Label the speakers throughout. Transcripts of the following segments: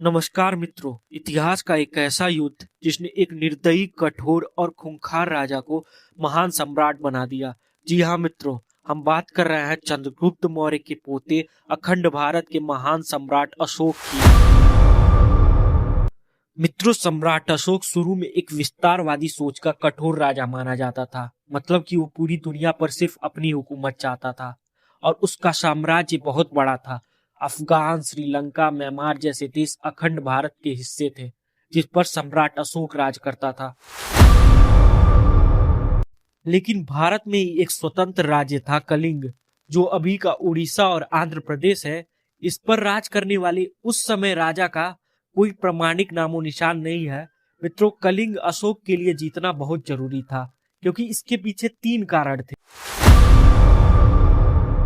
Speaker 1: नमस्कार मित्रों। इतिहास का एक ऐसा युद्ध जिसने एक निर्दयी, कठोर और खूंखार राजा को महान सम्राट बना दिया। जी हाँ मित्रों, हम बात कर रहे हैं चंद्रगुप्त मौर्य के पोते अखंड भारत के महान सम्राट अशोक की। मित्रों, सम्राट अशोक शुरू में एक विस्तारवादी सोच का कठोर राजा माना जाता था। मतलब कि वो पूरी दुनिया पर सिर्फ अपनी हुकूमत चाहता था और उसका साम्राज्य बहुत बड़ा था। अफगान, श्रीलंका, म्यांमार जैसे देश अखंड भारत के हिस्से थे जिस पर सम्राट अशोक राज करता था। लेकिन भारत में एक स्वतंत्र राज्य था कलिंग, जो अभी का उड़ीसा और आंध्र प्रदेश है। इस पर राज करने वाले उस समय राजा का कोई प्रमाणिक नामो निशान नहीं है। मित्रों, कलिंग अशोक के लिए जीतना बहुत जरूरी था क्योंकि इसके पीछे 3 कारण थे।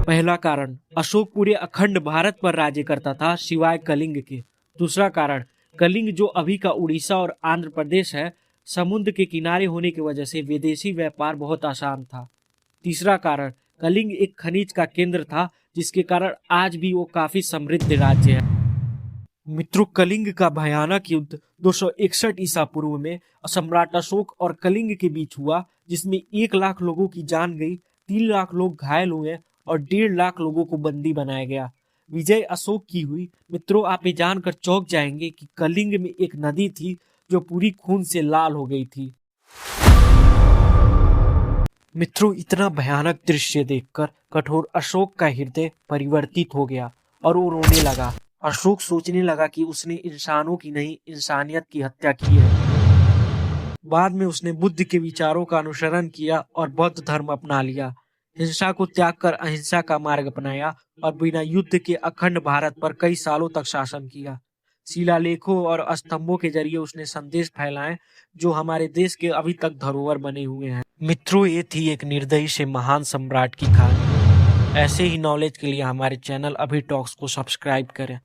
Speaker 1: पहला कारण, अशोक पूरे अखंड भारत पर राज्य करता था सिवाय कलिंग के। दूसरा कारण, कलिंग जो अभी का उड़ीसा और आंध्र प्रदेश है, समुद्र के किनारे होने की वजह से विदेशी व्यापार बहुत आसान था। तीसरा कारण, कलिंग एक खनिज का केंद्र था जिसके कारण आज भी वो काफी समृद्ध राज्य है। मित्रों, कलिंग का भयानक युद्ध 261 ईसा पूर्व में सम्राट अशोक और कलिंग के बीच हुआ, जिसमें 1 लाख लोगों की जान गई, 3 लाख लोग घायल हुए और 1.5 लाख लोगों को बंदी बनाया गया। विजय अशोक की हुई। मित्रों, आप ये जानकर चौंक जाएंगे कि कलिंग में एक नदी थी जो पूरी खून से लाल हो गई थी। मित्रों, इतना भयानक दृश्य देखकर कठोर अशोक का हृदय परिवर्तित हो गया और वो रोने लगा। अशोक सोचने लगा कि उसने इंसानों की नहीं, इंसानियत की हत्या की है। बाद में उसने बुद्ध के विचारों का अनुसरण किया और बौद्ध धर्म अपना लिया। हिंसा को त्याग कर अहिंसा का मार्ग अपनाया और बिना युद्ध के अखंड भारत पर कई सालों तक शासन किया। शिलालेखों और स्तंभों के जरिए उसने संदेश फैलाए जो हमारे देश के अभी तक धरोहर बने हुए हैं। मित्रों, ये थी एक निर्दयी से महान सम्राट की कहानी। ऐसे ही नॉलेज के लिए हमारे चैनल अभी टॉक्स को सब्सक्राइब करें।